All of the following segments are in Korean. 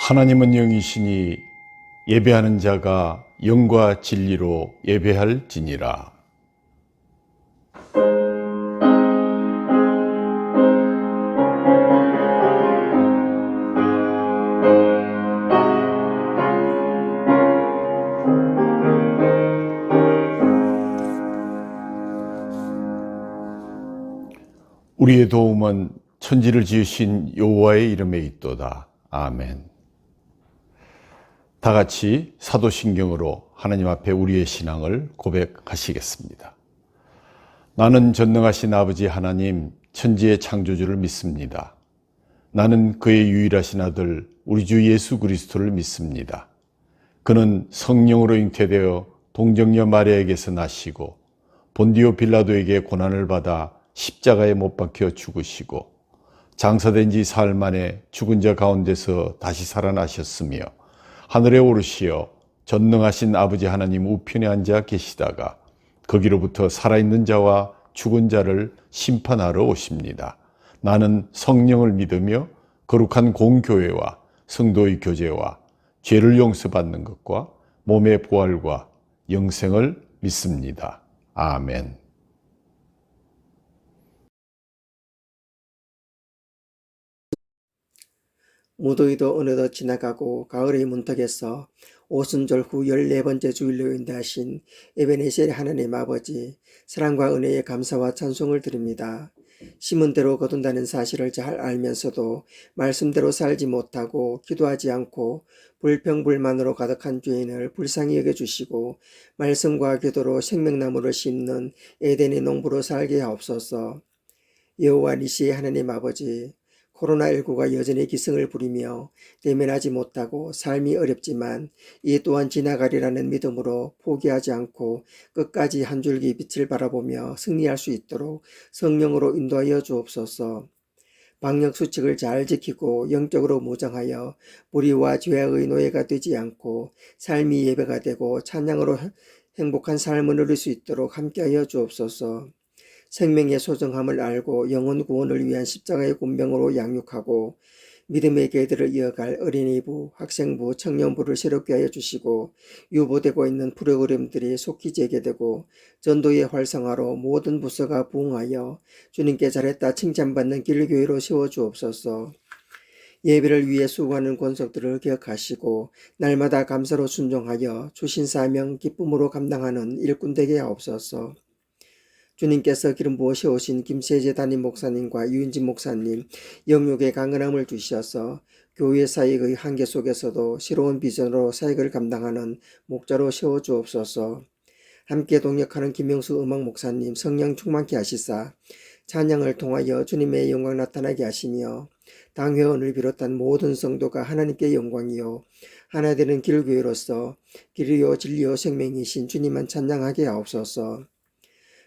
하나님은 영이시니 예배하는 자가 영과 진리로 예배할지니라. 우리의 도움은 천지를 지으신 여호와의 이름에 있도다. 아멘. 다 같이 사도신경으로 하나님 앞에 우리의 신앙을 고백하시겠습니다. 나는 전능하신 아버지 하나님, 천지의 창조주를 믿습니다. 나는 그의 유일하신 아들 우리 주 예수 그리스도를 믿습니다. 그는 성령으로 잉태되어 동정녀 마리아에게서 나시고 본디오 빌라도에게 고난을 받아 십자가에 못 박혀 죽으시고 장사된 지 사흘 만에 죽은 자 가운데서 다시 살아나셨으며 하늘에 오르시어 전능하신 아버지 하나님 우편에 앉아 계시다가 거기로부터 살아있는 자와 죽은 자를 심판하러 오십니다. 나는 성령을 믿으며 거룩한 공교회와 성도의 교제와 죄를 용서받는 것과 몸의 부활과 영생을 믿습니다. 아멘. 무더위도 어느덧 지나가고 가을의 문턱에서 오순절 후 14번째 주일로 인도하신 에베네셀 하나님 아버지, 사랑과 은혜에 감사와 찬송을 드립니다. 심은 대로 거둔다는 사실을 잘 알면서도 말씀대로 살지 못하고 기도하지 않고 불평불만으로 가득한 죄인을 불쌍히 여겨주시고 말씀과 기도로 생명나무를 심는 에덴의 농부로 살게 하옵소서. 여호와 니시의 하나님 아버지, 코로나19가 여전히 기승을 부리며 대면하지 못하고 삶이 어렵지만 이 또한 지나가리라는 믿음으로 포기하지 않고 끝까지 한 줄기 빛을 바라보며 승리할 수 있도록 성령으로 인도하여 주옵소서. 방역수칙을 잘 지키고 영적으로 무장하여 불의와 죄악의 노예가 되지 않고 삶이 예배가 되고 찬양으로 행복한 삶을 누릴 수 있도록 함께하여 주옵소서. 생명의 소중함을 알고 영혼 구원을 위한 십자가의 군병으로 양육하고 믿음의 계들을 이어갈 어린이부, 학생부, 청년부를 새롭게 하여 주시고 유보되고 있는 프로그램들이 속히 재개되고 전도의 활성화로 모든 부서가 부흥하여 주님께 잘했다 칭찬받는 길교회로 세워주옵소서. 예배를 위해 수고하는 권속들을 기억하시고 날마다 감사로 순종하여 주신 사명 기쁨으로 감당하는 일꾼 되게 하옵소서. 주님께서 기름 부어 세우신 김세재 담임 목사님과 유인진 목사님 영육의 강건함을 주셔서 교회 사역의 한계 속에서도 새로운 비전으로 사역을 감당하는 목자로 세워주옵소서. 함께 동역하는 김영수 음악 목사님 성령 충만케 하시사 찬양을 통하여 주님의 영광 나타나게 하시며 당회원을 비롯한 모든 성도가 하나님께 영광이요 하나 되는 길교회로서 길이요 진리요 생명이신 주님만 찬양하게 하옵소서.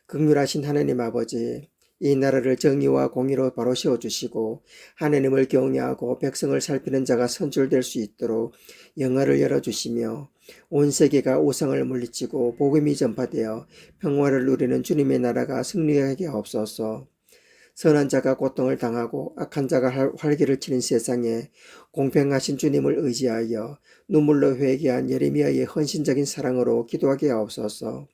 긍휼하신 하나님 아버지, 이 나라를 정의와 공의로 바로 세워주시고 하나님을 경외하고 백성을 살피는 자가 선출될 수 있도록 영화를 열어주시며 온 세계가 우상을 물리치고 복음이 전파되어 평화를 누리는 주님의 나라가 승리하게 하옵소서. 선한 자가 고통을 당하고 악한 자가 활기를 치는 세상에 공평하신 주님을 의지하여 눈물로 회개한 예레미야의 헌신적인 사랑으로 기도하게 하옵소서.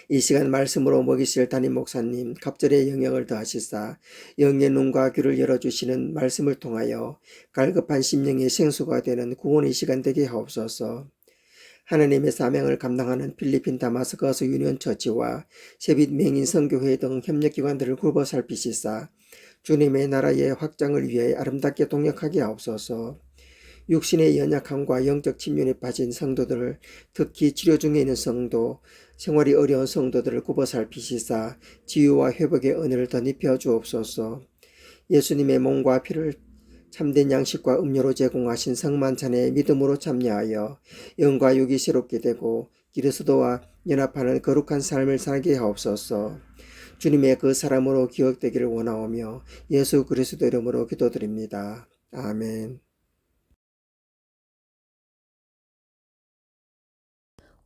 이 시간 말씀으로 먹이실 담임 목사님 갑절의 영역을 더하시사 영의 눈과 귀를 열어주시는 말씀을 통하여 갈급한 심령의 생수가 되는 구원의 시간 되게 하옵소서. 하나님의 사명을 감당하는 필리핀 다마스커스 유니온 처치와 세빛 맹인 선교회 등 협력기관들을 굴보 살피시사 주님의 나라의 확장을 위해 아름답게 동역하게 하옵소서. 육신의 연약함과 영적 침륜에 빠진 성도들을, 특히 치료 중에 있는 성도, 생활이 어려운 성도들을 굽어 살피시사 치유와 회복의 은혜를 덧입혀 주옵소서. 예수님의 몸과 피를 참된 양식과 음료로 제공하신 성만찬에 믿음으로 참여하여 영과 육이 새롭게 되고 그리스도와 연합하는 거룩한 삶을 살게 하옵소서. 주님의 그 사람으로 기억되기를 원하오며 예수 그리스도 이름으로 기도드립니다. 아멘.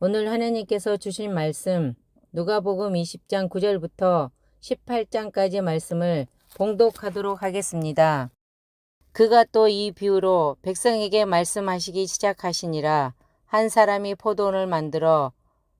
오늘 하나님께서 주신 말씀 누가복음 20장 9절부터 18장까지 말씀을 봉독하도록 하겠습니다. 그가 또 이 비유로 백성에게 말씀하시기 시작하시니라. 한 사람이 포도원을 만들어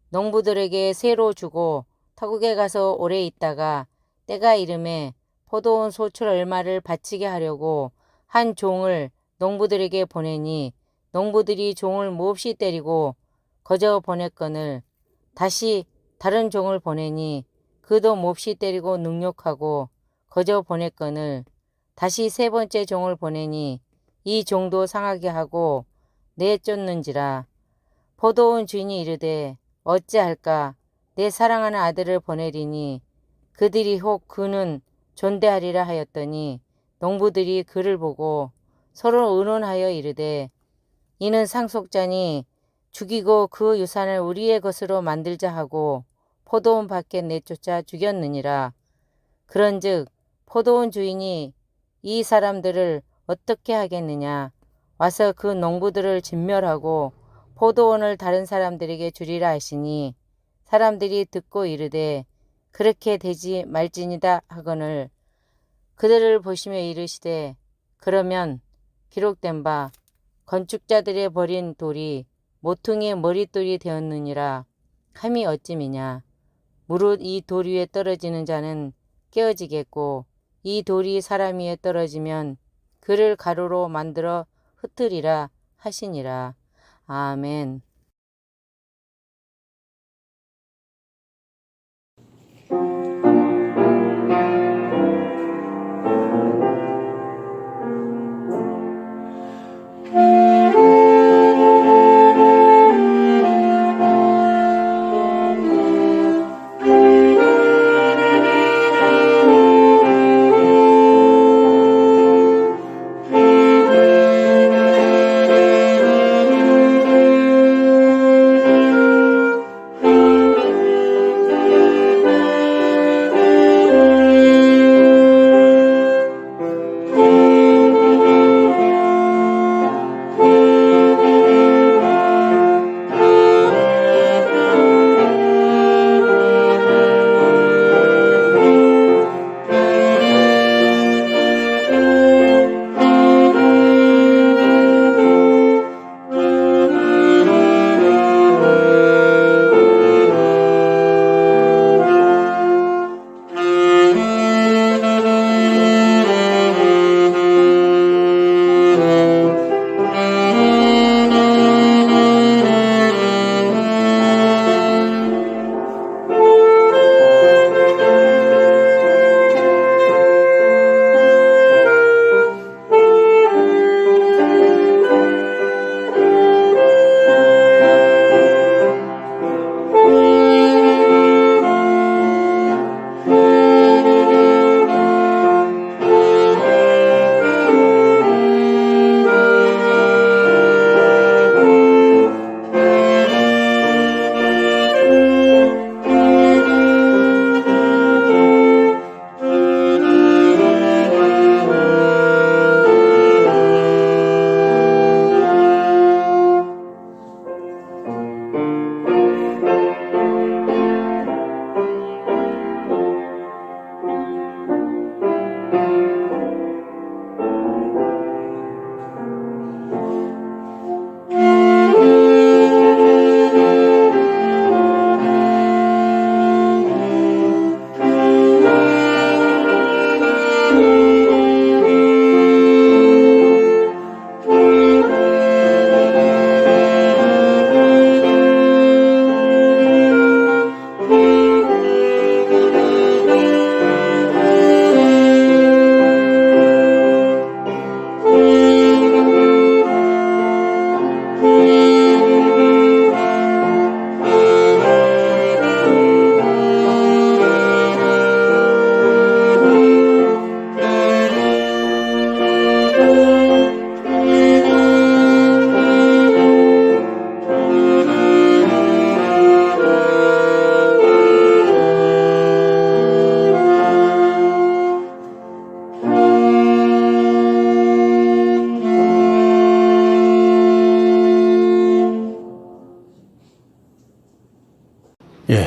농부들에게 새로 주고 터국에 가서 오래 있다가 때가 이름에 포도원 소출 얼마를 바치게 하려고 한 종을 농부들에게 보내니 농부들이 종을 몹시 때리고 거저 보냈거늘 다시 다른 종을 보내니 그도 몹시 때리고 능욕하고 거저 보냈거늘 다시 세 번째 종을 보내니 이 종도 상하게 하고 내쫓는지라. 포도원 주인이 이르되 어찌할까? 내 사랑하는 아들을 보내리니 그들이 혹 그는 존대하리라 하였더니 농부들이 그를 보고 서로 의논하여 이르되 이는 상속자니 죽이고 그 유산을 우리의 것으로 만들자 하고 포도원 밖에 내쫓아 죽였느니라. 그런즉 포도원 주인이 이 사람들을 어떻게 하겠느냐? 와서 그 농부들을 진멸하고 포도원을 다른 사람들에게 주리라 하시니 사람들이 듣고 이르되 그렇게 되지 말지니다 하거늘 그들을 보시며 이르시되 그러면 기록된 바 건축자들의 버린 돌이 모퉁이의 머릿돌이 되었느니라 함이 어찌미냐. 무릇 이 돌 위에 떨어지는 자는 깨어지겠고 이 돌이 사람 위에 떨어지면 그를 가루로 만들어 흩으리라 하시니라. 아멘.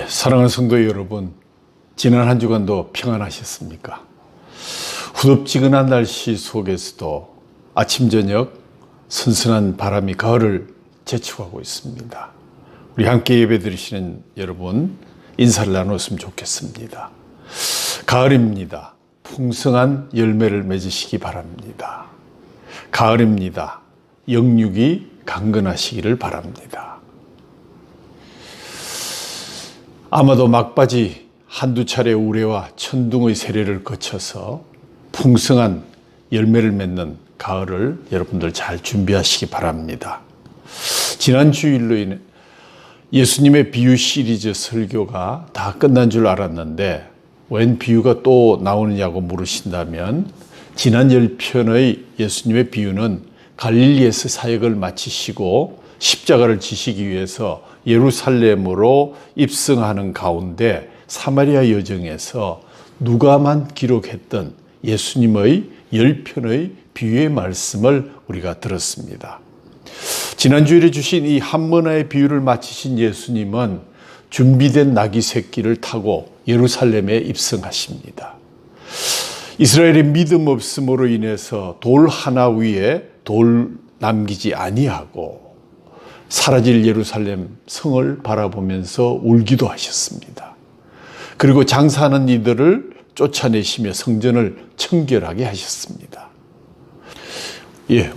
사랑하는 성도 여러분, 지난 한 주간도 평안하셨습니까? 후덥지근한 날씨 속에서도 아침 저녁 선선한 바람이 가을을 재촉하고 있습니다. 우리 함께 예배드리시는 여러분 인사를 나눴으면 좋겠습니다. 가을입니다. 풍성한 열매를 맺으시기 바랍니다. 가을입니다. 영육이 강건하시기를 바랍니다. 아마도 막바지 한두 차례 우레와 천둥의 세례를 거쳐서 풍성한 열매를 맺는 가을을 여러분들 잘 준비하시기 바랍니다. 지난 주일로 인해 예수님의 비유 시리즈 설교가 다 끝난 줄 알았는데 웬 비유가 또 나오느냐고 물으신다면 지난 10편의 예수님의 비유는 갈릴리에서 사역을 마치시고 십자가를 지시기 위해서 예루살렘으로 입성하는 가운데 사마리아 여정에서 누가만 기록했던 예수님의 10편의 비유의 말씀을 우리가 들었습니다. 지난 주일에 주신 이 한문화의 비유를 마치신 예수님은 준비된 나귀 새끼를 타고 예루살렘에 입성하십니다. 이스라엘의 믿음 없음으로 인해서 돌 하나 위에 돌 남기지 아니하고 사라질 예루살렘 성을 바라보면서 울기도 하셨습니다. 그리고 장사하는 이들을 쫓아내시며 성전을 청결하게 하셨습니다.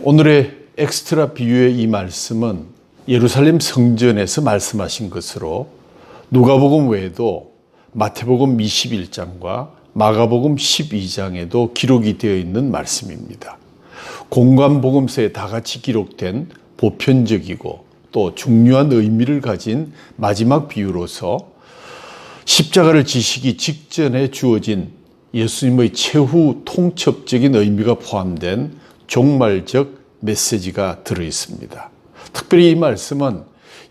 오늘의 엑스트라 비유의 이 말씀은 예루살렘 성전에서 말씀하신 것으로 누가복음 외에도 마태복음 21장과 마가복음 12장에도 기록이 되어 있는 말씀입니다. 공관복음서에 다 같이 기록된 보편적이고 또 중요한 의미를 가진 마지막 비유로서 십자가를 지시기 직전에 주어진 예수님의 최후 통첩적인 의미가 포함된 종말적 메시지가 들어 있습니다. 특별히 이 말씀은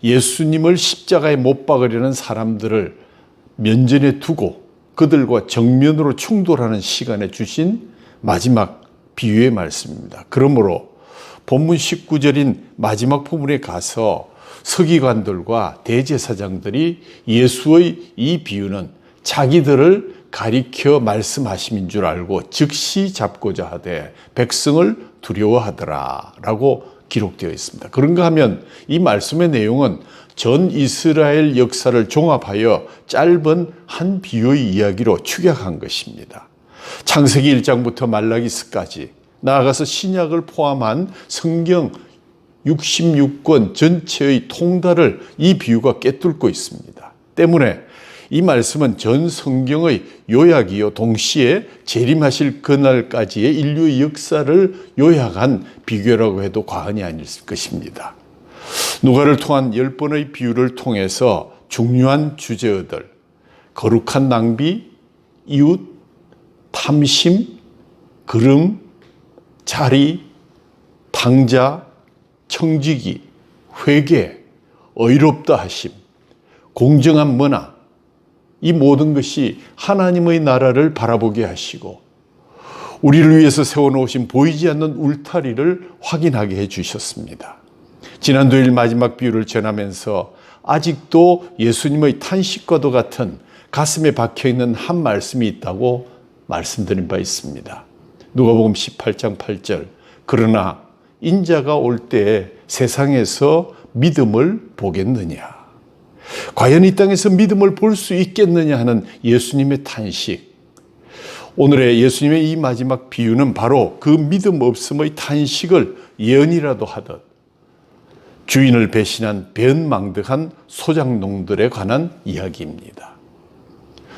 예수님을 십자가에 못 박으려는 사람들을 면전에 두고 그들과 정면으로 충돌하는 시간에 주신 마지막 비유의 말씀입니다. 그러므로 본문 19절인 마지막 부분에 가서 서기관들과 대제사장들이 예수의 이 비유는 자기들을 가리켜 말씀하심인 줄 알고 즉시 잡고자 하되 백성을 두려워하더라 라고 기록되어 있습니다. 그런가 하면 이 말씀의 내용은 전 이스라엘 역사를 종합하여 짧은 한 비유의 이야기로 축약한 것입니다. 창세기 1장부터 말라기서까지 나아가서 신약을 포함한 성경 66권 전체의 통달을 이 비유가 꿰뚫고 있습니다. 때문에 이 말씀은 전 성경의 요약이요 동시에 재림하실 그날까지의 인류의 역사를 요약한 비교라고 해도 과언이 아닐 것입니다. 누가를 통한 10번의 비유를 통해서 중요한 주제어들, 거룩한 낭비, 이웃, 탐심, 그름, 자리, 탕자, 청지기, 회개, 의롭다 하심, 공정한 문화, 이 모든 것이 하나님의 나라를 바라보게 하시고 우리를 위해서 세워놓으신 보이지 않는 울타리를 확인하게 해주셨습니다. 지난주일 마지막 비유를 전하면서 아직도 예수님의 탄식과도 같은 가슴에 박혀있는 한 말씀이 있다고 말씀드린 바 있습니다. 누가복음 18장 8절 그러나 인자가 올 때에 세상에서 믿음을 보겠느냐. 과연 이 땅에서 믿음을 볼 수 있겠느냐 하는 예수님의 탄식. 오늘의 예수님의 이 마지막 비유는 바로 그 믿음 없음의 탄식을 예언이라도 하듯 주인을 배신한 변망덕한 소작농들에 관한 이야기입니다.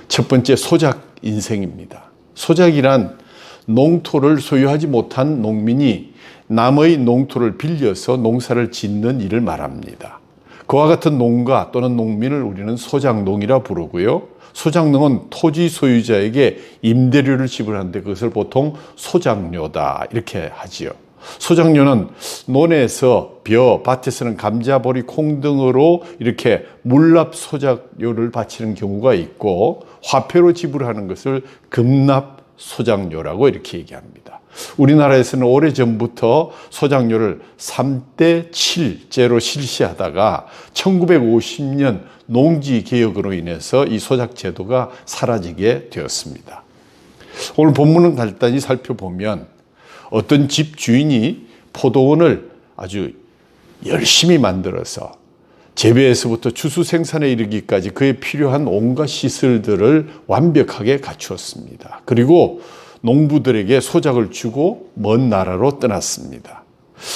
첫 번째 소작 인생입니다. 소작이란 농토를 소유하지 못한 농민이 남의 농토를 빌려서 농사를 짓는 일을 말합니다. 그와 같은 농가 또는 농민을 우리는 소작농이라 부르고요. 소작농은 토지 소유자에게 임대료를 지불하는데 그것을 보통 소작료다 이렇게 하지요. 소작료는 논에서 벼, 밭에서는 감자, 보리, 콩 등으로 이렇게 물납 소작료를 바치는 경우가 있고 화폐로 지불하는 것을 금납 소작료라고 이렇게 얘기합니다. 우리나라에서는 오래전부터 소작료를 3대 7제로 실시하다가 1950년 농지개혁으로 인해서 이 소작제도가 사라지게 되었습니다. 오늘 본문을 간단히 살펴보면 어떤 집 주인이 포도원을 아주 열심히 만들어서 재배에서부터 추수 생산에 이르기까지 그에 필요한 온갖 시설들을 완벽하게 갖추었습니다. 그리고 농부들에게 소작을 주고 먼 나라로 떠났습니다.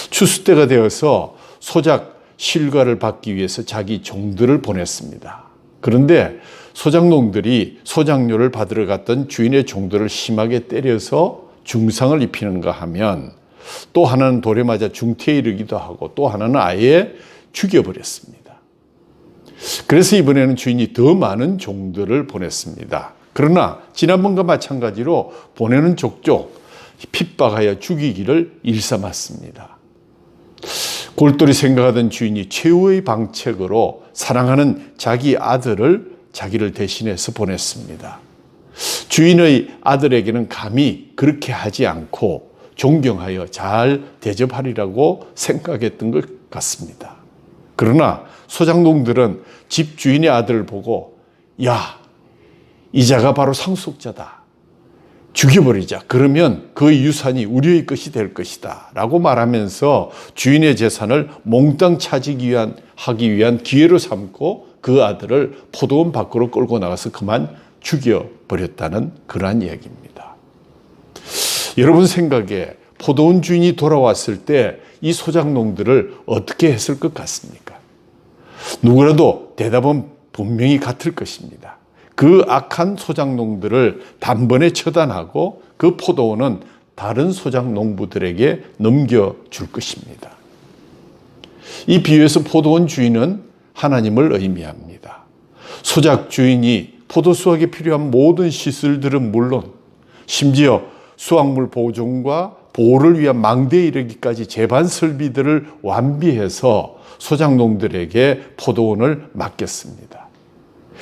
추수 때가 되어서 소작 실과를 받기 위해서 자기 종들을 보냈습니다. 그런데 소작농들이 소작료를 받으러 갔던 주인의 종들을 심하게 때려서 중상을 입히는가 하면 또 하나는 돌에 맞아 중태에 이르기도 하고 또 하나는 아예 죽여버렸습니다. 그래서 이번에는 주인이 더 많은 종들을 보냈습니다. 그러나 지난번과 마찬가지로 보내는 족족 핍박하여 죽이기를 일삼았습니다. 골똘히 생각하던 주인이 최후의 방책으로 사랑하는 자기 아들을 자기를 대신해서 보냈습니다. 주인의 아들에게는 감히 그렇게 하지 않고 존경하여 잘 대접하리라고 생각했던 것 같습니다. 그러나 소작농들은 집 주인의 아들을 보고 야, 이 자가 바로 상속자다. 죽여버리자. 그러면 그 유산이 우리의 것이 될 것이다. 라고 말하면서 주인의 재산을 몽땅 하기 위한 기회로 삼고 그 아들을 포도원 밖으로 끌고 나가서 그만 죽여버렸다는 그러한 이야기입니다. 여러분 생각에 포도원 주인이 돌아왔을 때 이 소작농들을 어떻게 했을 것 같습니까? 누구라도 대답은 분명히 같을 것입니다. 그 악한 소작농들을 단번에 처단하고 그 포도원은 다른 소작농부들에게 넘겨줄 것입니다. 이 비유에서 포도원 주인은 하나님을 의미합니다. 소작 주인이 포도 수확에 필요한 모든 시설들은 물론 심지어 수확물 보존과 보호를 위한 망대에 이르기까지 제반 설비들을 완비해서 소작농들에게 포도원을 맡겼습니다.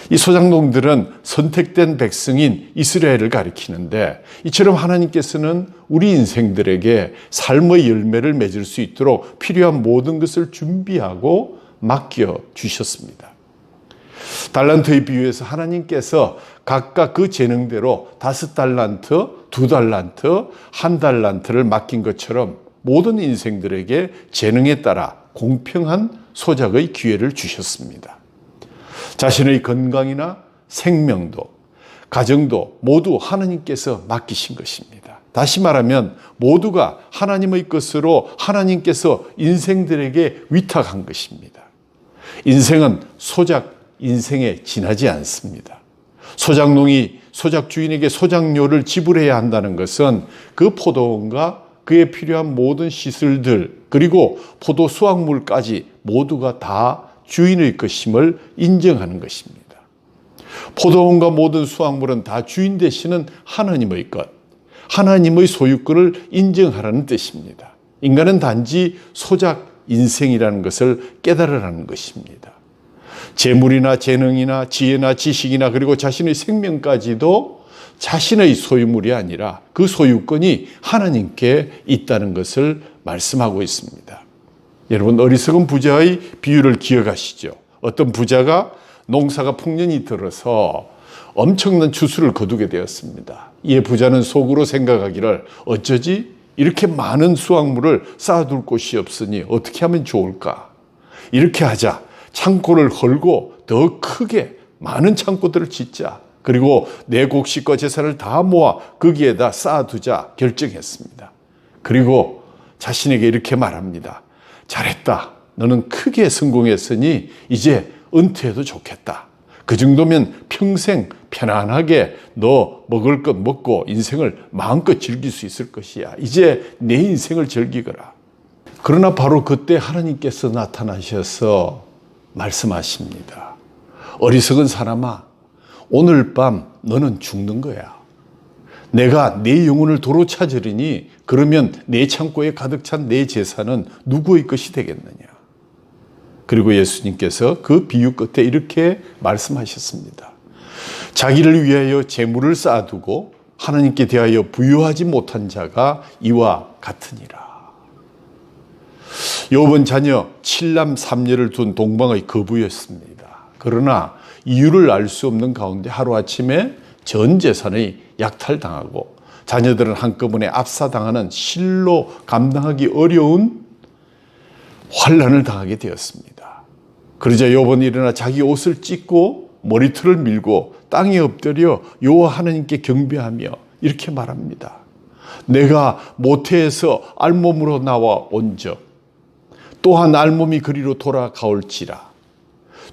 이 소작농들은 선택된 백성인 이스라엘을 가리키는데 이처럼 하나님께서는 우리 인생들에게 삶의 열매를 맺을 수 있도록 필요한 모든 것을 준비하고 맡겨주셨습니다. 달란트의 비유에서 하나님께서 각각 그 재능대로 5달란트, 2달란트, 1달란트를 맡긴 것처럼 모든 인생들에게 재능에 따라 공평한 소작의 기회를 주셨습니다. 자신의 건강이나 생명도, 가정도 모두 하나님께서 맡기신 것입니다. 다시 말하면 모두가 하나님의 것으로 하나님께서 인생들에게 위탁한 것입니다. 인생은 소작 인생에 지나지 않습니다. 소작농이 소작 주인에게 소작료를 지불해야 한다는 것은 그 포도원과 그에 필요한 모든 시설들 그리고 포도 수확물까지 모두가 다 주인의 것임을 인정하는 것입니다. 포도원과 모든 수확물은 다 주인 되시는 하나님의 것, 하나님의 소유권을 인정하라는 뜻입니다. 인간은 단지 소작 인생이라는 것을 깨달으라는 것입니다. 재물이나 재능이나 지혜나 지식이나 그리고 자신의 생명까지도 자신의 소유물이 아니라 그 소유권이 하나님께 있다는 것을 말씀하고 있습니다. 여러분 어리석은 부자의 비유를 기억하시죠? 어떤 부자가 농사가 풍년이 들어서 엄청난 추수를 거두게 되었습니다. 이에 부자는 속으로 생각하기를 어쩌지? 이렇게 많은 수확물을 쌓아둘 곳이 없으니 어떻게 하면 좋을까? 이렇게 하자. 창고를 헐고 더 크게 많은 창고들을 짓자. 그리고 내 곡식과 재산을 다 모아 거기에다 쌓아두자 결정했습니다. 그리고 자신에게 이렇게 말합니다. 잘했다. 너는 크게 성공했으니 이제 은퇴해도 좋겠다. 그 정도면 평생 편안하게 너 먹을 것 먹고 인생을 마음껏 즐길 수 있을 것이야. 이제 내 인생을 즐기거라. 그러나 바로 그때 하나님께서 나타나셔서 말씀하십니다. 어리석은 사람아, 오늘 밤 너는 죽는 거야. 내가 내 영혼을 도로 찾으리니 그러면 내 창고에 가득 찬 내 재산은 누구의 것이 되겠느냐. 그리고 예수님께서 그 비유 끝에 이렇게 말씀하셨습니다. 자기를 위하여 재물을 쌓아두고 하나님께 대하여 부유하지 못한 자가 이와 같으니라. 욥은 자녀 7남 3녀를 둔 동방의 거부였습니다. 그러나 이유를 알 수 없는 가운데 하루아침에 전 재산이 약탈당하고 자녀들은 한꺼번에 압사당하는 실로 감당하기 어려운 환난을 당하게 되었습니다. 그러자 욥은 일어나 자기 옷을 찢고 머리털을 밀고 땅에 엎드려 여호와 하나님께 경배하며 이렇게 말합니다. 내가 모태에서 알몸으로 나와 온적 또한 알몸이 그리로 돌아가올지라.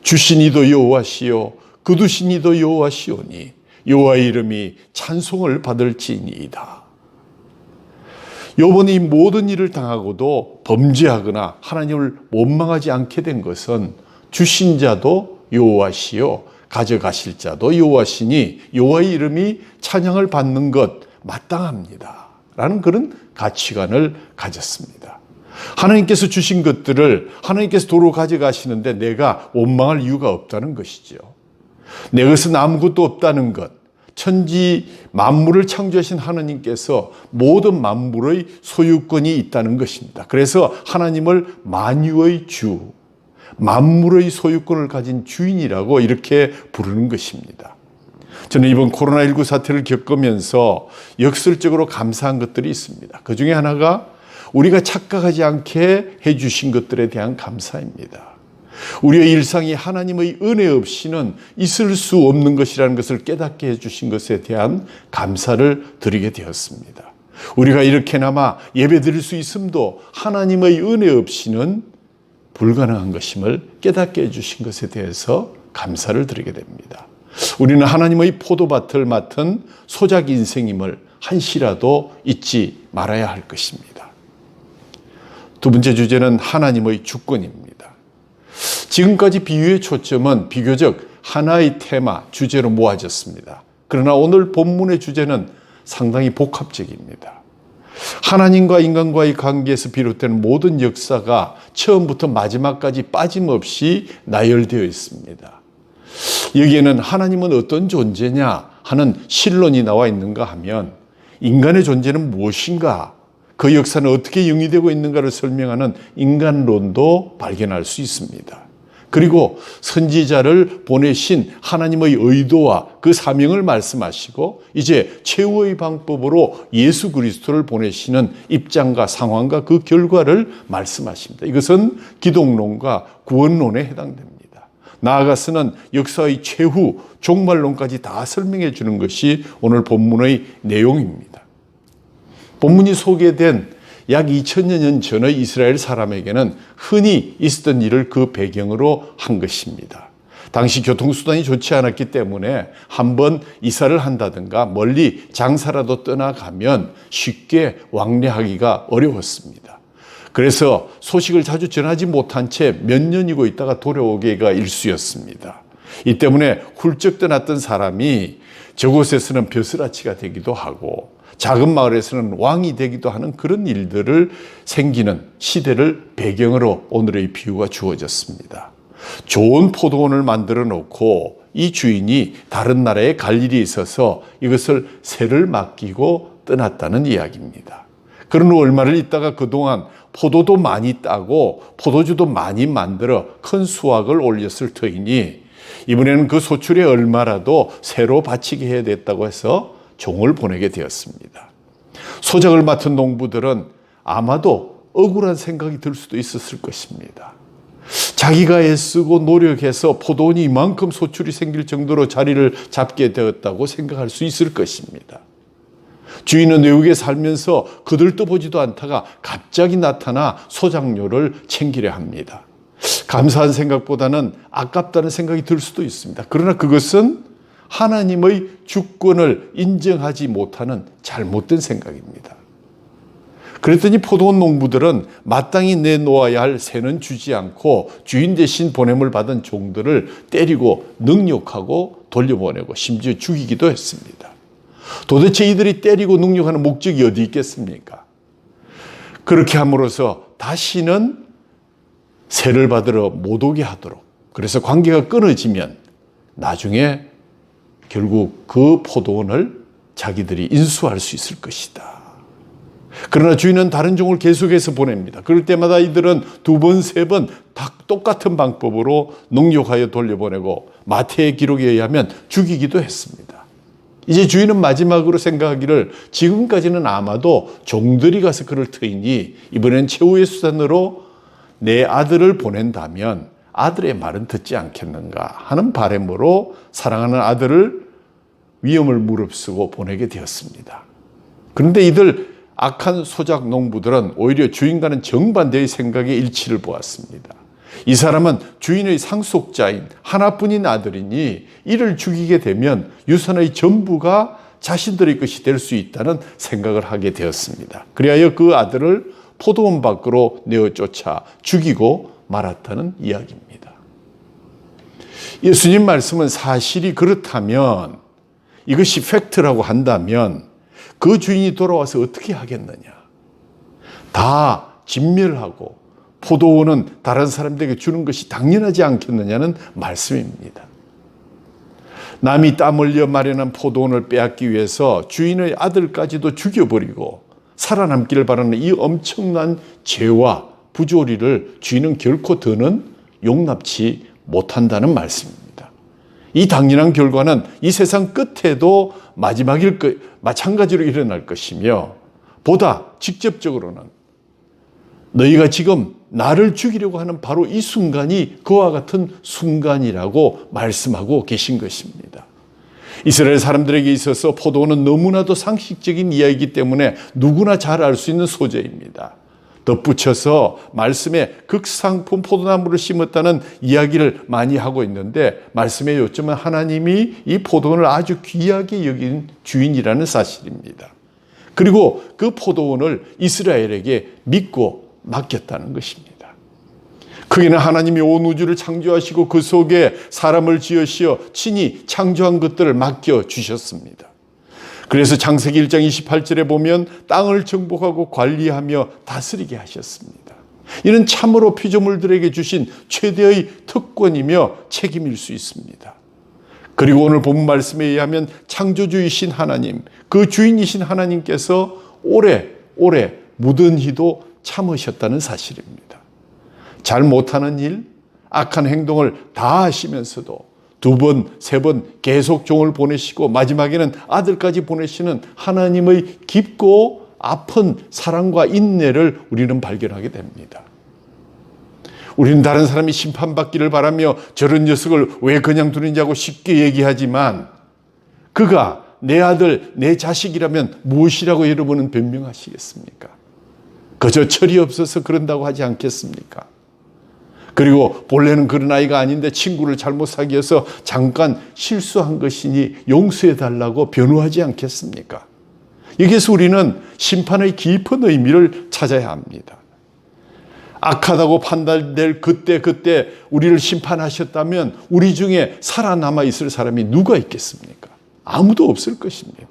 주신 이도 여호와시요 거두신 이도 여호와시오니 여호와의 이름이 찬송을 받을지니이다. 욥은 이 모든 일을 당하고도 범죄하거나 하나님을 원망하지 않게 된 것은 주신 자도 여호와시요 가져가실 자도 여호와시니 여호와의 이름이 찬양을 받는 것 마땅합니다 라는 그런 가치관을 가졌습니다. 하나님께서 주신 것들을 하나님께서 도로 가져가시는데 내가 원망할 이유가 없다는 것이죠. 내 것은 아무것도 없다는 것, 천지 만물을 창조하신 하나님께서 모든 만물의 소유권이 있다는 것입니다. 그래서 하나님을 만유의 주, 만물의 소유권을 가진 주인이라고 이렇게 부르는 것입니다. 저는 이번 코로나19 사태를 겪으면서 역설적으로 감사한 것들이 있습니다. 그 중에 하나가 우리가 착각하지 않게 해주신 것들에 대한 감사입니다. 우리의 일상이 하나님의 은혜 없이는 있을 수 없는 것이라는 것을 깨닫게 해주신 것에 대한 감사를 드리게 되었습니다. 우리가 이렇게나마 예배 드릴 수 있음도 하나님의 은혜 없이는 불가능한 것임을 깨닫게 해주신 것에 대해서 감사를 드리게 됩니다. 우리는 하나님의 포도밭을 맡은 소작 인생임을 한시라도 잊지 말아야 할 것입니다. 두 번째 주제는 하나님의 주권입니다. 지금까지 비유의 초점은 비교적 하나의 테마, 주제로 모아졌습니다. 그러나 오늘 본문의 주제는 상당히 복합적입니다. 하나님과 인간과의 관계에서 비롯된 모든 역사가 처음부터 마지막까지 빠짐없이 나열되어 있습니다. 여기에는 하나님은 어떤 존재냐 하는 실론이 나와 있는가 하면 인간의 존재는 무엇인가, 그 역사는 어떻게 영위되고 있는가를 설명하는 인간론도 발견할 수 있습니다. 그리고 선지자를 보내신 하나님의 의도와 그 사명을 말씀하시고 이제 최후의 방법으로 예수 그리스도를 보내시는 입장과 상황과 그 결과를 말씀하십니다. 이것은 기독론과 구원론에 해당됩니다. 나아가서는 역사의 최후 종말론까지 다 설명해 주는 것이 오늘 본문의 내용입니다. 본문이 소개된 약 2000여 년 전의 이스라엘 사람에게는 흔히 있었던 일을 그 배경으로 한 것입니다. 당시 교통수단이 좋지 않았기 때문에 한번 이사를 한다든가 멀리 장사라도 떠나가면 쉽게 왕래하기가 어려웠습니다. 그래서 소식을 자주 전하지 못한 채 몇 년이고 있다가 돌아오기가 일쑤였습니다. 이 때문에 훌쩍 떠났던 사람이 저곳에서는 벼슬아치가 되기도 하고 작은 마을에서는 왕이 되기도 하는 그런 일들을 생기는 시대를 배경으로 오늘의 비유가 주어졌습니다. 좋은 포도원을 만들어 놓고 이 주인이 다른 나라에 갈 일이 있어서 이것을 세를 맡기고 떠났다는 이야기입니다. 그런 후 얼마를 있다가 그동안 포도도 많이 따고 포도주도 많이 만들어 큰 수확을 올렸을 터이니 이번에는 그 소출의 얼마라도 새로 바치게 해야 됐다고 해서 종을 보내게 되었습니다. 소작을 맡은 농부들은 아마도 억울한 생각이 들 수도 있었을 것입니다. 자기가 애쓰고 노력해서 포도원이 이만큼 소출이 생길 정도로 자리를 잡게 되었다고 생각할 수 있을 것입니다. 주인은 외국에 살면서 그들도 보지도 않다가 갑자기 나타나 소작료를 챙기려 합니다. 감사한 생각보다는 아깝다는 생각이 들 수도 있습니다. 그러나 그것은 하나님의 주권을 인정하지 못하는 잘못된 생각입니다. 그랬더니 포도원 농부들은 마땅히 내놓아야 할 세는 주지 않고 주인 대신 보냄을 받은 종들을 때리고 능욕하고 돌려보내고 심지어 죽이기도 했습니다. 도대체 이들이 때리고 능욕하는 목적이 어디 있겠습니까? 그렇게 함으로써 다시는 세를 받으러 못 오게 하도록, 그래서 관계가 끊어지면 나중에 결국 그 포도원을 자기들이 인수할 수 있을 것이다. 그러나 주인은 다른 종을 계속해서 보냅니다. 그럴 때마다 이들은 두 번, 세 번 다 똑같은 방법으로 능욕하여 돌려보내고 마태의 기록에 의하면 죽이기도 했습니다. 이제 주인은 마지막으로 생각하기를 지금까지는 아마도 종들이 가서 그를 트이니 이번엔 최후의 수단으로 내 아들을 보낸다면 아들의 말은 듣지 않겠는가 하는 바람으로 사랑하는 아들을 위험을 무릅쓰고 보내게 되었습니다. 그런데 이들 악한 소작 농부들은 오히려 주인과는 정반대의 생각의 일치를 보았습니다. 이 사람은 주인의 상속자인 하나뿐인 아들이니 이를 죽이게 되면 유산의 전부가 자신들의 것이 될 수 있다는 생각을 하게 되었습니다. 그리하여 그 아들을 포도원 밖으로 내어 쫓아 죽이고 말았다는 이야기입니다. 예수님 말씀은 사실이 그렇다면, 이것이 팩트라고 한다면 그 주인이 돌아와서 어떻게 하겠느냐? 다 진멸하고 포도원은 다른 사람들에게 주는 것이 당연하지 않겠느냐는 말씀입니다. 남이 땀 흘려 마련한 포도원을 빼앗기 위해서 주인의 아들까지도 죽여버리고 살아남기를 바라는 이 엄청난 죄와 부조리를 주인은 결코 더는 용납치 못한다는 말씀입니다. 이 당연한 결과는 이 세상 끝에도 마찬가지로 일어날 것이며, 보다 직접적으로는 너희가 지금 나를 죽이려고 하는 바로 이 순간이 그와 같은 순간이라고 말씀하고 계신 것입니다. 이스라엘 사람들에게 있어서 포도원은 너무나도 상식적인 이야기이기 때문에 누구나 잘 알 수 있는 소재입니다. 덧붙여서 말씀에 극상품 포도나무를 심었다는 이야기를 많이 하고 있는데, 말씀의 요점은 하나님이 이 포도원을 아주 귀하게 여긴 주인이라는 사실입니다. 그리고 그 포도원을 이스라엘에게 믿고 맡겼다는 것입니다. 크게는 하나님이 온 우주를 창조하시고 그 속에 사람을 지으시어 친히 창조한 것들을 맡겨주셨습니다. 그래서 창세기 1장 28절에 보면 땅을 정복하고 관리하며 다스리게 하셨습니다. 이는 참으로 피조물들에게 주신 최대의 특권이며 책임일 수 있습니다. 그리고 오늘 본문 말씀에 의하면 창조주이신 하나님, 그 주인이신 하나님께서 오래 무던히도 참으셨다는 사실입니다. 잘 못하는 일, 악한 행동을 다 하시면서도 2번, 3번 계속 종을 보내시고 마지막에는 아들까지 보내시는 하나님의 깊고 아픈 사랑과 인내를 우리는 발견하게 됩니다. 우리는 다른 사람이 심판받기를 바라며 저런 녀석을 왜 그냥 두느냐고 쉽게 얘기하지만, 그가 내 아들, 내 자식이라면 무엇이라고 여러분은 변명하시겠습니까? 그저 철이 없어서 그런다고 하지 않겠습니까? 그리고 본래는 그런 아이가 아닌데 친구를 잘못 사귀어서 잠깐 실수한 것이니 용서해달라고 변호하지 않겠습니까? 여기서 우리는 심판의 깊은 의미를 찾아야 합니다. 악하다고 판단될 그때 우리를 심판하셨다면 우리 중에 살아남아 있을 사람이 누가 있겠습니까? 아무도 없을 것입니다.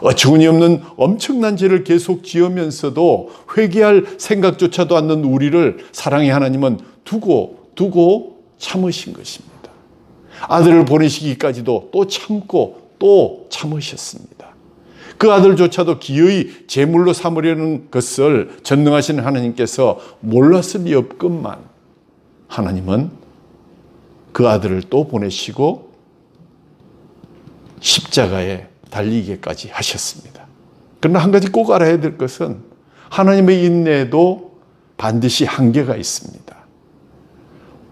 어처구니 없는 엄청난 죄를 계속 지으면서도 회개할 생각조차도 않는 우리를 사랑의 하나님은 두고 참으신 것입니다. 아들을 보내시기까지도 또 참고 또 참으셨습니다. 그 아들조차도 기어이 제물로 삼으려는 것을 전능하신 하나님께서 몰랐을 리 없건만, 하나님은 그 아들을 또 보내시고 십자가에 달리기까지 하셨습니다. 그러나 한 가지 꼭 알아야 될 것은 하나님의 인내에도 반드시 한계가 있습니다.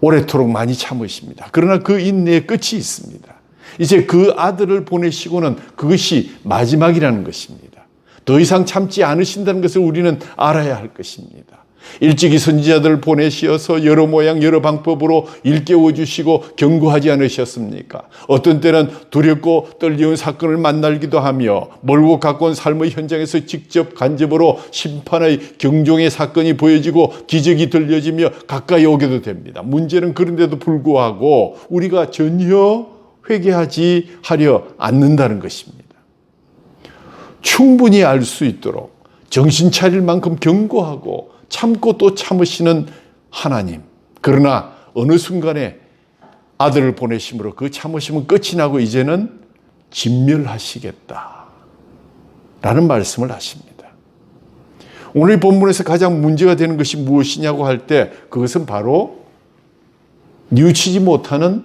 오래도록 많이 참으십니다. 그러나 그 인내에 끝이 있습니다. 이제 그 아들을 보내시고는 그것이 마지막이라는 것입니다. 더 이상 참지 않으신다는 것을 우리는 알아야 할 것입니다. 일찍이 선지자들을 보내시어서 여러 모양 여러 방법으로 일깨워 주시고 경고하지 않으셨습니까? 어떤 때는 두렵고 떨리는 사건을 만나기도 하며 멀고 가까운 삶의 현장에서 직접 간접으로 심판의 경종의 사건이 보여지고 기적이 들려지며 가까이 오게도 됩니다. 문제는 그런데도 불구하고 우리가 전혀 회개하지 하려 않는다는 것입니다. 충분히 알 수 있도록 정신 차릴 만큼 경고하고 참고 또 참으시는 하나님. 그러나 어느 순간에 아들을 보내심으로 그 참으심은 끝이 나고 이제는 진멸하시겠다 라는 말씀을 하십니다. 오늘 본문에서 가장 문제가 되는 것이 무엇이냐고 할 때 그것은 바로 뉘우치지 못하는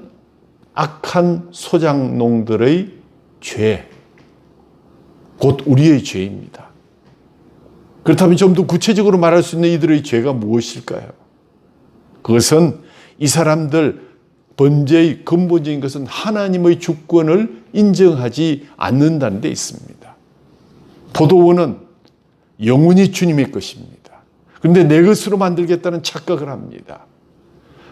악한 소작농들의 죄, 곧 우리의 죄입니다. 그렇다면 좀 더 구체적으로 말할 수 있는 이들의 죄가 무엇일까요? 그것은 이 사람들 번제의 근본적인 것은 하나님의 주권을 인정하지 않는다는 데 있습니다. 포도원은 영원히 주님의 것입니다. 그런데 내 것으로 만들겠다는 착각을 합니다.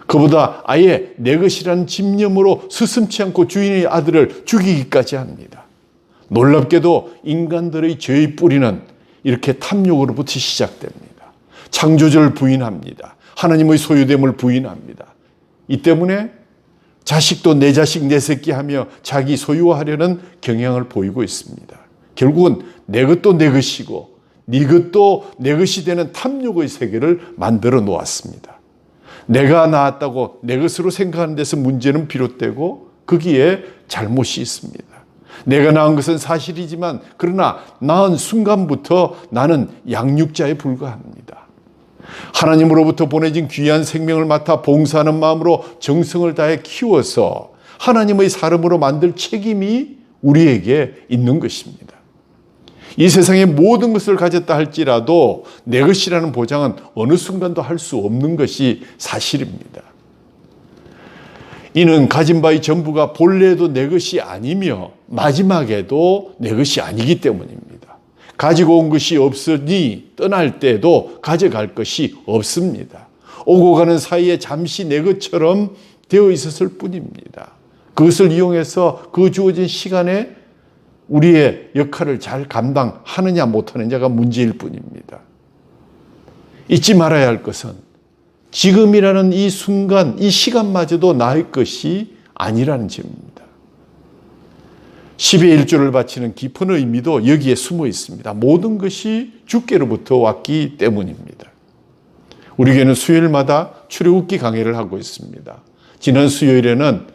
그보다 아예 내 것이라는 집념으로 스승치 않고 주인의 아들을 죽이기까지 합니다. 놀랍게도 인간들의 죄의 뿌리는 이렇게 탐욕으로부터 시작됩니다. 창조주를 부인합니다. 하나님의 소유됨을 부인합니다. 이 때문에 자식도 내 자식 내 새끼 하며 자기 소유화하려는 경향을 보이고 있습니다. 결국은 내 것도 내 것이고 네 것도 내 것이 되는 탐욕의 세계를 만들어 놓았습니다. 내가 낳았다고 내 것으로 생각하는 데서 문제는 비롯되고 거기에 잘못이 있습니다. 내가 낳은 것은 사실이지만 그러나 낳은 순간부터 나는 양육자에 불과합니다. 하나님으로부터 보내진 귀한 생명을 맡아 봉사하는 마음으로 정성을 다해 키워서 하나님의 사람으로 만들 책임이 우리에게 있는 것입니다. 이 세상의 모든 것을 가졌다 할지라도 내 것이라는 보장은 어느 순간도 할 수 없는 것이 사실입니다. 이는 가진 바의 전부가 본래도 내 것이 아니며 마지막에도 내 것이 아니기 때문입니다. 가지고 온 것이 없으니 떠날 때도 가져갈 것이 없습니다. 오고 가는 사이에 잠시 내 것처럼 되어 있었을 뿐입니다. 그것을 이용해서 그 주어진 시간에 우리의 역할을 잘 감당하느냐 못하느냐가 문제일 뿐입니다. 잊지 말아야 할 것은 지금이라는 이 순간, 이 시간마저도 나의 것이 아니라는 점입니다. 10의 1조를 바치는 깊은 의미도 여기에 숨어 있습니다. 모든 것이 주께로부터 왔기 때문입니다. 우리 교회는 수요일마다 출애굽기 강해를 하고 있습니다. 지난 수요일에는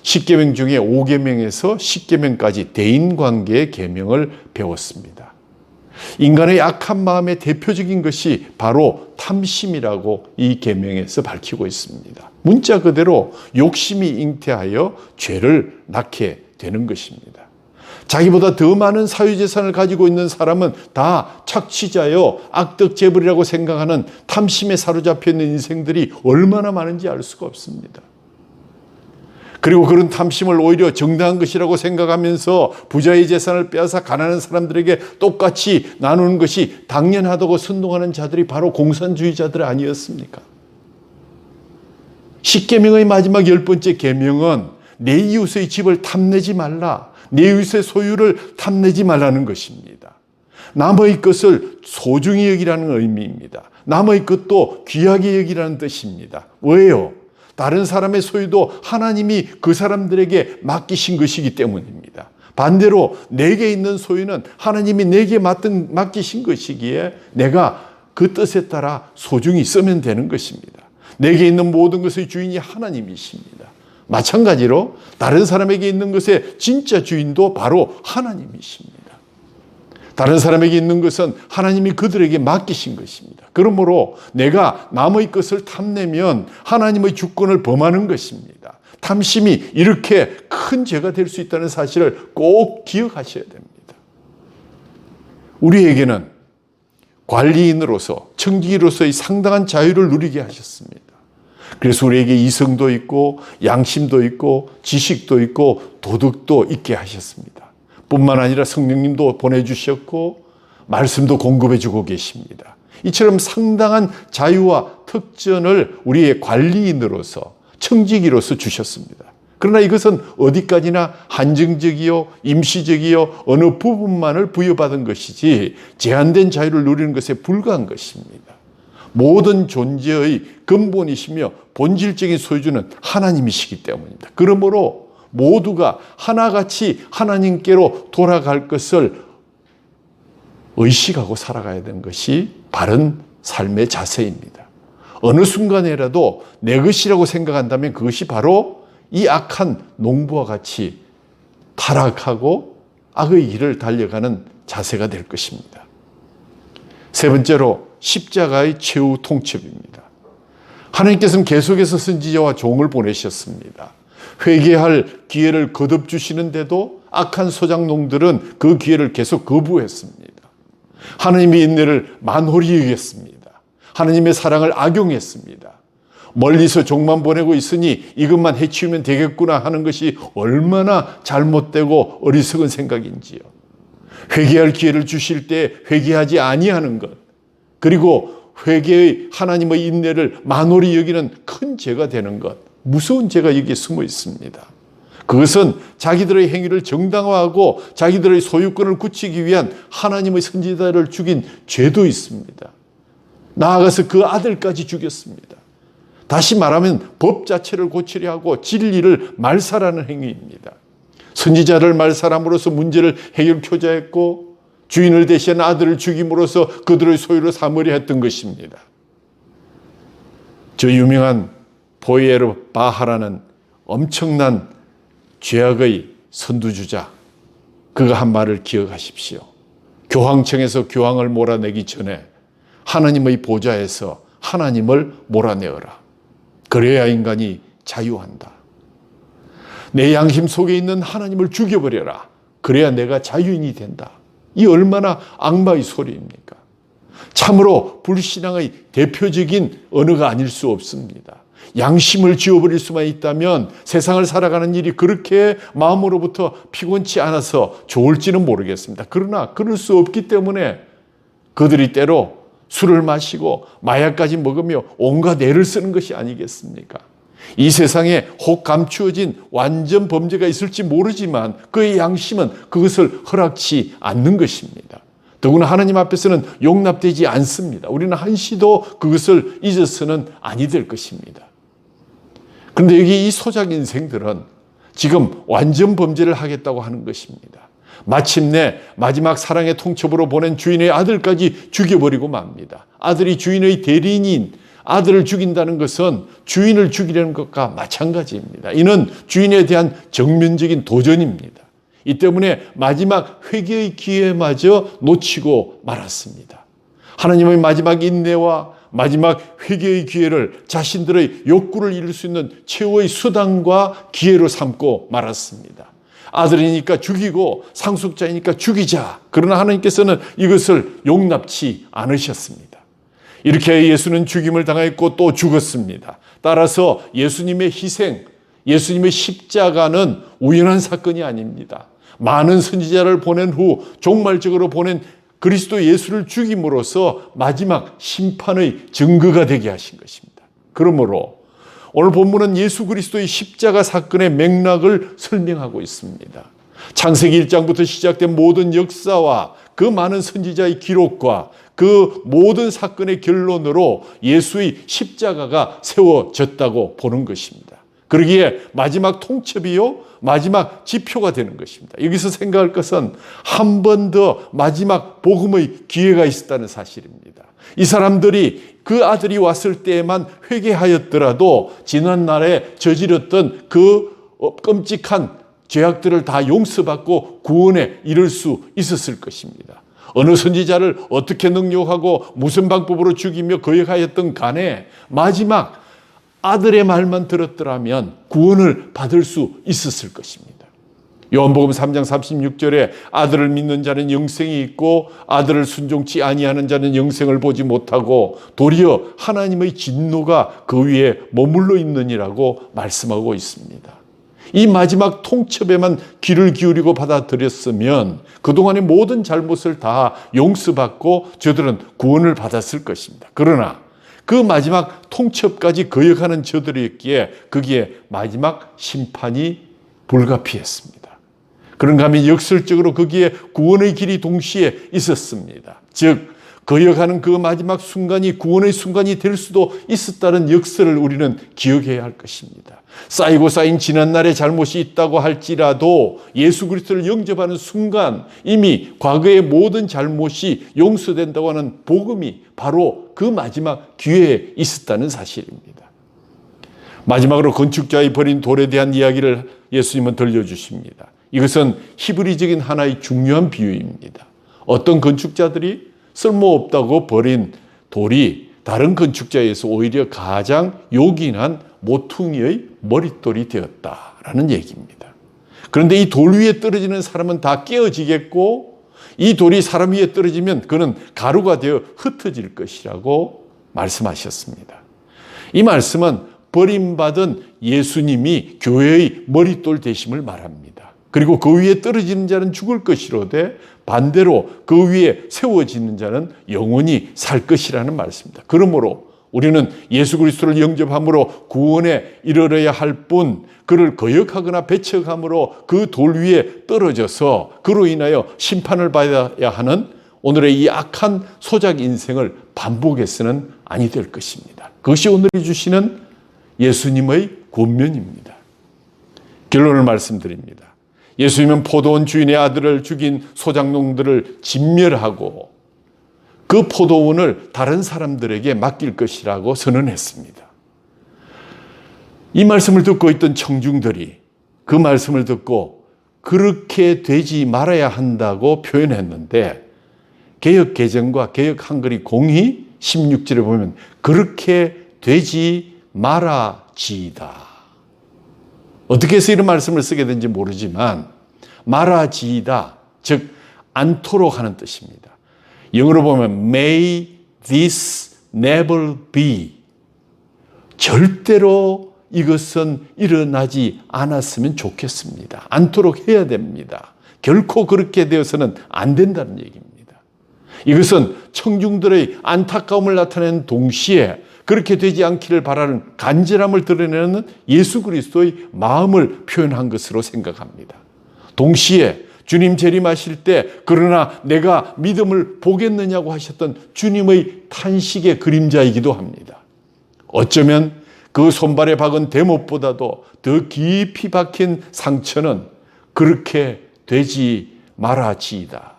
10계명 중에 5계명에서 10계명까지 대인관계의 계명을 배웠습니다. 인간의 악한 마음의 대표적인 것이 바로 탐심이라고 이 계명에서 밝히고 있습니다. 문자 그대로 욕심이 잉태하여 죄를 낳게 되는 것입니다. 자기보다 더 많은 사유재산을 가지고 있는 사람은 다 착취자요 악덕재벌이라고 생각하는 탐심에 사로잡혀 있는 인생들이 얼마나 많은지 알 수가 없습니다. 그리고 그런 탐심을 오히려 정당한 것이라고 생각하면서 부자의 재산을 빼앗아 가난한 사람들에게 똑같이 나누는 것이 당연하다고 선동하는 자들이 바로 공산주의자들 아니었습니까? 10계명의 마지막 10번째 계명은 내 이웃의 집을 탐내지 말라, 내 이웃의 소유를 탐내지 말라는 것입니다. 남의 것을 소중히 여기라는 의미입니다. 남의 것도 귀하게 여기라는 뜻입니다. 왜요? 다른 사람의 소유도 하나님이 그 사람들에게 맡기신 것이기 때문입니다. 반대로 내게 있는 소유는 하나님이 내게 맡기신 것이기에 내가 그 뜻에 따라 소중히 쓰면 되는 것입니다. 내게 있는 모든 것의 주인이 하나님이십니다. 마찬가지로 다른 사람에게 있는 것의 진짜 주인도 바로 하나님이십니다. 다른 사람에게 있는 것은 하나님이 그들에게 맡기신 것입니다. 그러므로 내가 남의 것을 탐내면 하나님의 주권을 범하는 것입니다. 탐심이 이렇게 큰 죄가 될 수 있다는 사실을 꼭 기억하셔야 됩니다. 우리에게는 관리인으로서, 청지기로서의 상당한 자유를 누리게 하셨습니다. 그래서 우리에게 이성도 있고 양심도 있고 지식도 있고 도덕도 있게 하셨습니다. 뿐만 아니라 성령님도 보내주셨고 말씀도 공급해주고 계십니다. 이처럼 상당한 자유와 특전을 우리의 관리인으로서 청지기로서 주셨습니다. 그러나 이것은 어디까지나 한정적이요 임시적이요 어느 부분만을 부여받은 것이지 제한된 자유를 누리는 것에 불과한 것입니다. 모든 존재의 근본이시며 본질적인 소유주는 하나님이시기 때문입니다. 그러므로 모두가 하나같이 하나님께로 돌아갈 것을 의식하고 살아가야 되는 것이 바른 삶의 자세입니다. 어느 순간에라도 내 것이라고 생각한다면 그것이 바로 이 악한 농부와 같이 타락하고 악의 길을 달려가는 자세가 될 것입니다. 세 번째로 십자가의 최후 통첩입니다. 하나님께서는 계속해서 선지자와 종을 보내셨습니다. 회개할 기회를 거듭 주시는데도 악한 소작농들은 그 기회를 계속 거부했습니다. 하나님의 인내를 만홀히 여겼습니다. 하나님의 사랑을 악용했습니다. 멀리서 종만 보내고 있으니 이것만 해치우면 되겠구나 하는 것이 얼마나 잘못되고 어리석은 생각인지요. 회개할 기회를 주실 때 회개하지 아니하는 것, 그리고 회개의 하나님의 인내를 만홀히 여기는 큰 죄가 되는 것, 무서운 죄가 여기에 숨어 있습니다. 그것은 자기들의 행위를 정당화하고 자기들의 소유권을 굳히기 위한 하나님의 선지자를 죽인 죄도 있습니다. 나아가서 그 아들까지 죽였습니다. 다시 말하면 법 자체를 고치려 하고 진리를 말살하는 행위입니다. 선지자를 말살함으로써 문제를 해결하고자 했고 주인을 대신한 아들을 죽임으로써 그들의 소유를 삼으려 했던 것입니다. 저 유명한 보이에르 바하라는 엄청난 죄악의 선두주자, 그가 한 말을 기억하십시오. 교황청에서 교황을 몰아내기 전에 하나님의 보좌에서 하나님을 몰아내어라. 그래야 인간이 자유한다. 내 양심 속에 있는 하나님을 죽여버려라. 그래야 내가 자유인이 된다. 이 얼마나 악마의 소리입니까? 참으로 불신앙의 대표적인 언어가 아닐 수 없습니다. 양심을 지워버릴 수만 있다면 세상을 살아가는 일이 그렇게 마음으로부터 피곤치 않아서 좋을지는 모르겠습니다. 그러나 그럴 수 없기 때문에 그들이 때로 술을 마시고 마약까지 먹으며 온갖 애를 쓰는 것이 아니겠습니까? 이 세상에 혹 감추어진 완전 범죄가 있을지 모르지만 그의 양심은 그것을 허락치 않는 것입니다. 더구나 하나님 앞에서는 용납되지 않습니다. 우리는 한시도 그것을 잊어서는 아니 될 것입니다. 그런데 여기 이 소작 인생들은 지금 완전 범죄를 하겠다고 하는 것입니다. 마침내 마지막 사랑의 통첩으로 보낸 주인의 아들까지 죽여버리고 맙니다. 아들이 주인의 대리인인 아들을 죽인다는 것은 주인을 죽이려는 것과 마찬가지입니다. 이는 주인에 대한 정면적인 도전입니다. 이 때문에 마지막 회개의 기회마저 놓치고 말았습니다. 하나님의 마지막 인내와 마지막 회개의 기회를 자신들의 욕구를 이룰 수 있는 최후의 수단과 기회로 삼고 말았습니다. 아들이니까 죽이고 상속자이니까 죽이자. 그러나 하나님께서는 이것을 용납치 않으셨습니다. 이렇게 예수는 죽임을 당했고 또 죽었습니다. 따라서 예수님의 희생, 예수님의 십자가는 우연한 사건이 아닙니다. 많은 선지자를 보낸 후 종말적으로 보낸 그리스도 예수를 죽임으로써 마지막 심판의 증거가 되게 하신 것입니다. 그러므로 오늘 본문은 예수 그리스도의 십자가 사건의 맥락을 설명하고 있습니다. 창세기 1장부터 시작된 모든 역사와 그 많은 선지자의 기록과 그 모든 사건의 결론으로 예수의 십자가가 세워졌다고 보는 것입니다. 그러기에 마지막 통첩이요, 마지막 지표가 되는 것입니다. 여기서 생각할 것은 한 번 더 마지막 복음의 기회가 있었다는 사실입니다. 이 사람들이 그 아들이 왔을 때에만 회개하였더라도 지난날에 저질렀던 그 끔찍한 죄악들을 다 용서받고 구원에 이를 수 있었을 것입니다. 어느 선지자를 어떻게 능욕하고 무슨 방법으로 죽이며 거역하였던 간에 마지막 아들의 말만 들었더라면 구원을 받을 수 있었을 것입니다. 요한복음 3장 36절에 아들을 믿는 자는 영생이 있고 아들을 순종치 아니하는 자는 영생을 보지 못하고 도리어 하나님의 진노가 그 위에 머물러 있느니라고 말씀하고 있습니다. 이 마지막 통첩에만 귀를 기울이고 받아들였으면 그동안의 모든 잘못을 다 용서받고 저들은 구원을 받았을 것입니다. 그러나 그 마지막 통첩까지 거역하는 저들이었기에 거기에 마지막 심판이 불가피했습니다. 그런가 하면 역설적으로 거기에 구원의 길이 동시에 있었습니다. 즉 거역하는 그 마지막 순간이 구원의 순간이 될 수도 있었다는 역설을 우리는 기억해야 할 것입니다. 쌓이고 쌓인 지난날의 잘못이 있다고 할지라도 예수 그리스도를 영접하는 순간 이미 과거의 모든 잘못이 용서된다고 하는 복음이 바로 그 마지막 기회에 있었다는 사실입니다. 마지막으로 건축자의 버린 돌에 대한 이야기를 예수님은 들려주십니다. 이것은 히브리적인 하나의 중요한 비유입니다. 어떤 건축자들이 쓸모없다고 버린 돌이 다른 건축자에 의해서 오히려 가장 요긴한 모퉁이의 머릿돌이 되었다라는 얘기입니다. 그런데 이 돌 위에 떨어지는 사람은 다 깨어지겠고 이 돌이 사람 위에 떨어지면 그는 가루가 되어 흩어질 것이라고 말씀하셨습니다. 이 말씀은 버림받은 예수님이 교회의 머릿돌 되심을 말합니다. 그리고 그 위에 떨어지는 자는 죽을 것이로되 반대로 그 위에 세워지는 자는 영원히 살 것이라는 말씀입니다. 그러므로 우리는 예수 그리스도를 영접함으로 구원에 이르러야 할 뿐 그를 거역하거나 배척함으로 그 돌 위에 떨어져서 그로 인하여 심판을 받아야 하는 오늘의 이 악한 소작 인생을 반복해서는 아니 될 것입니다. 그것이 오늘이 주시는 예수님의 권면입니다. 결론을 말씀드립니다. 예수님은 포도원 주인의 아들을 죽인 소작농들을 진멸하고 그 포도원을 다른 사람들에게 맡길 것이라고 선언했습니다. 이 말씀을 듣고 있던 청중들이 그 말씀을 듣고 그렇게 되지 말아야 한다고 표현했는데 개역 개정과 개역 한글이 공히 16절에 보면 그렇게 되지 말아지이다. 어떻게 해서 이런 말씀을 쓰게 된지 모르지만 말아지이다, 즉 않도록 하는 뜻입니다. 영어로 보면 May this never be. 절대로 이것은 일어나지 않았으면 좋겠습니다. 않도록 해야 됩니다. 결코 그렇게 되어서는 안 된다는 얘기입니다. 이것은 청중들의 안타까움을 나타내는 동시에 그렇게 되지 않기를 바라는 간절함을 드러내는 예수 그리스도의 마음을 표현한 것으로 생각합니다. 동시에 주님 재림하실 때 그러나 내가 믿음을 보겠느냐고 하셨던 주님의 탄식의 그림자이기도 합니다. 어쩌면 그 손발에 박은 대못보다도 더 깊이 박힌 상처는 그렇게 되지 말아지이다.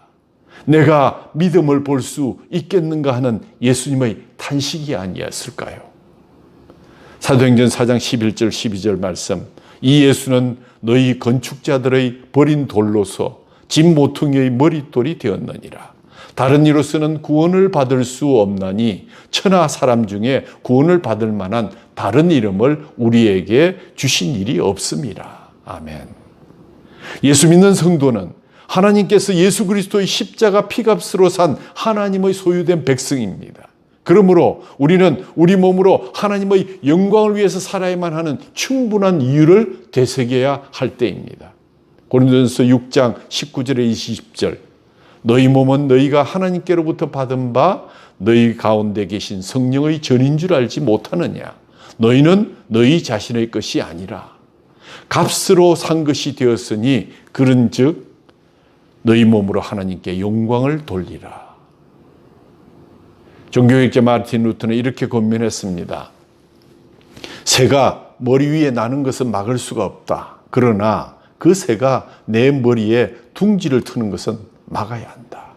내가 믿음을 볼 수 있겠는가 하는 예수님의 탄식이 아니었을까요? 사도행전 4장 11절 12절 말씀, 이 예수는 너희 건축자들의 버린 돌로서 집 모퉁이의 머릿돌이 되었느니라. 다른 이로서는 구원을 받을 수 없나니 천하 사람 중에 구원을 받을 만한 다른 이름을 우리에게 주신 일이 없음이라. 아멘. 예수 믿는 성도는 하나님께서 예수 그리스도의 십자가 피값으로 산 하나님의 소유된 백성입니다. 그러므로 우리는 우리 몸으로 하나님의 영광을 위해서 살아야만 하는 충분한 이유를 되새겨야 할 때입니다. 고린도전서 6장 19절에 20절, 너희 몸은 너희가 하나님께로부터 받은 바 너희 가운데 계신 성령의 전인 줄 알지 못하느냐. 너희는 너희 자신의 것이 아니라 값으로 산 것이 되었으니 그런즉 너희 몸으로 하나님께 영광을 돌리라. 종교학자 마르틴 루터는 이렇게 권면했습니다. 새가 머리 위에 나는 것은 막을 수가 없다. 그러나 그 새가 내 머리에 둥지를 트는 것은 막아야 한다.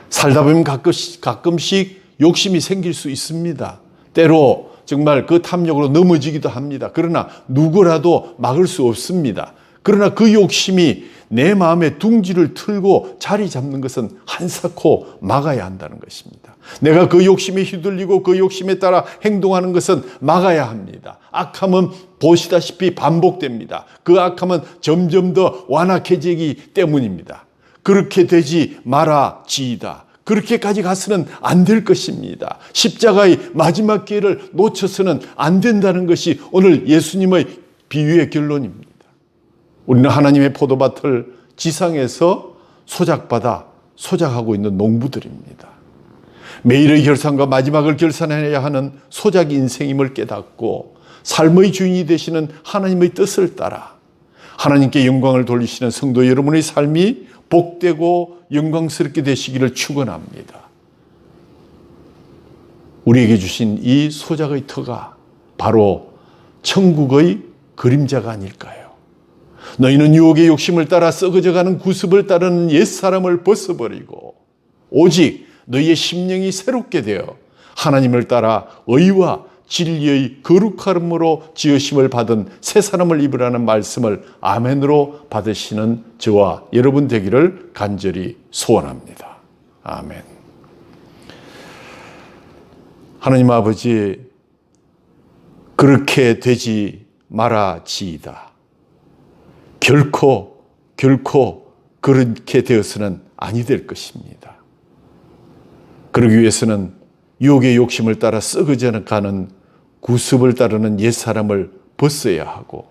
살다 보면 가끔씩 욕심이 생길 수 있습니다. 때로 정말 그 탐욕으로 넘어지기도 합니다. 그러나 누구라도 막을 수 없습니다. 그러나 그 욕심이 내 마음에 둥지를 틀고 자리 잡는 것은 한사코 막아야 한다는 것입니다. 내가 그 욕심에 휘둘리고 그 욕심에 따라 행동하는 것은 막아야 합니다. 악함은 보시다시피 반복됩니다. 그 악함은 점점 더 완악해지기 때문입니다. 그렇게 되지 말아지이다. 그렇게까지 가서는 안 될 것입니다. 십자가의 마지막 기회를 놓쳐서는 안 된다는 것이 오늘 예수님의 비유의 결론입니다. 우리는 하나님의 포도밭을 지상에서 소작받아 소작하고 있는 농부들입니다. 매일의 결산과 마지막을 결산해야 하는 소작 인생임을 깨닫고 삶의 주인이 되시는 하나님의 뜻을 따라 하나님께 영광을 돌리시는 성도 여러분의 삶이 복되고 영광스럽게 되시기를 축원합니다. 우리에게 주신 이 소작의 터가 바로 천국의 그림자가 아닐까요? 너희는 유혹의 욕심을 따라 썩어져가는 구습을 따르는 옛사람을 벗어버리고 오직 너희의 심령이 새롭게 되어 하나님을 따라 의와 진리의 거룩함으로 지으심을 받은 새 사람을 입으라는 말씀을 아멘으로 받으시는 저와 여러분 되기를 간절히 소원합니다. 아멘. 하나님 아버지, 그렇게 되지 말아지이다. 결코 그렇게 되어서는 아니 될 것입니다. 그러기 위해서는 유혹의 욕심을 따라 썩어져 가는 구습을 따르는 옛사람을 벗어야 하고,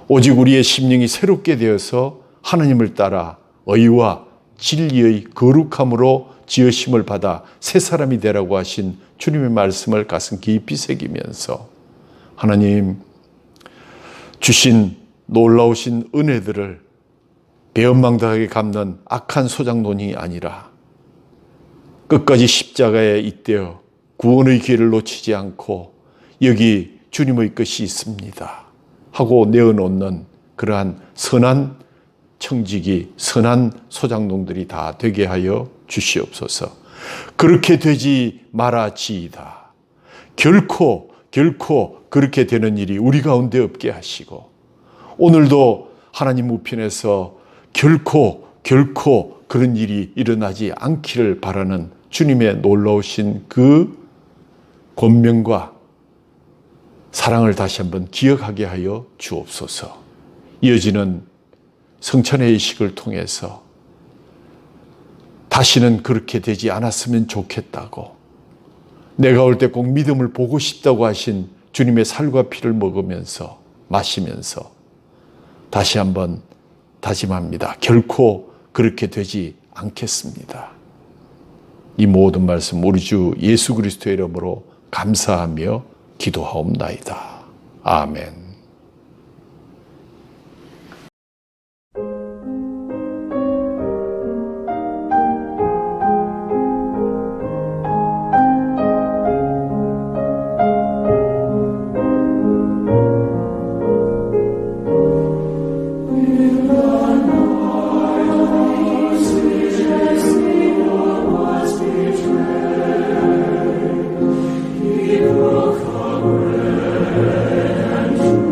오직 우리의 심령이 새롭게 되어서 하나님을 따라 의와 진리의 거룩함으로 지으심을 받아 새 사람이 되라고 하신 주님의 말씀을 가슴 깊이 새기면서, 하나님 주신 놀라우신 은혜들을 배은망덕하게 갚는 악한 소장논이 아니라 끝까지 십자가에 잇대어 구원의 기회를 놓치지 않고 여기 주님의 것이 있습니다 하고 내어놓는 그러한 선한 청지기, 선한 소장농들이 다 되게 하여 주시옵소서. 그렇게 되지 말아지이다. 결코 그렇게 되는 일이 우리 가운데 없게 하시고, 오늘도 하나님 우편에서 결코 그런 일이 일어나지 않기를 바라는 주님의 놀라우신 그 권면과 사랑을 다시 한번 기억하게 하여 주옵소서. 이어지는 성찬의 의식을 통해서 다시는 그렇게 되지 않았으면 좋겠다고, 내가 올 때 꼭 믿음을 보고 싶다고 하신 주님의 살과 피를 먹으면서 마시면서 다시 한번 다짐합니다. 결코 그렇게 되지 않겠습니다. 이 모든 말씀 우리 주 예수 그리스도의 이름으로 감사하며 기도하옵나이다. 아멘. And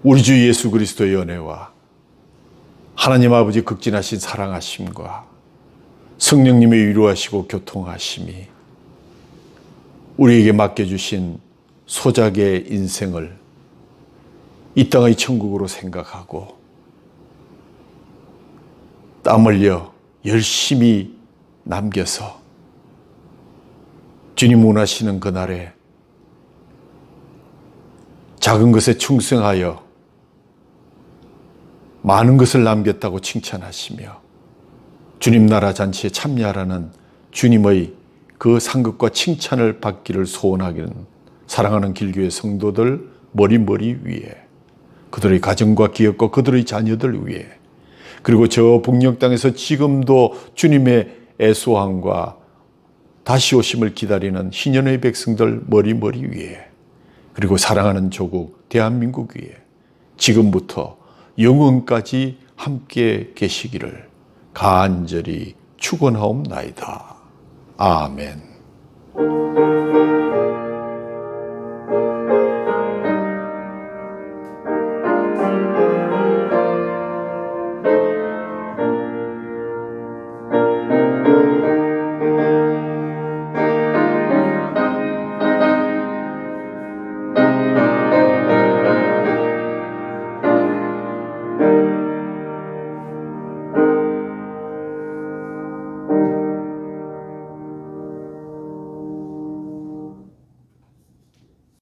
우리 주 예수 그리스도의 은혜와 하나님 아버지 극진하신 사랑하심과 성령님의 위로하시고 교통하심이 우리에게 맡겨주신 소작의 인생을 이 땅의 천국으로 생각하고 땀 흘려 열심히 남겨서 주님 원하시는 그날에 작은 것에 충성하여 많은 것을 남겼다고 칭찬하시며 주님 나라 잔치에 참여하라는 주님의 그 상급과 칭찬을 받기를 소원하기는 사랑하는 길교회 성도들 머리 위에 그들의 가정과 기업과 그들의 자녀들 위에 그리고 저 북녘 땅에서 지금도 주님의 애소함과 다시 오심을 기다리는 희년의 백성들 머리 위에 그리고 사랑하는 조국 대한민국 위에 지금부터 영원까지 함께 계시기를 간절히 축원하옵나이다. 아멘.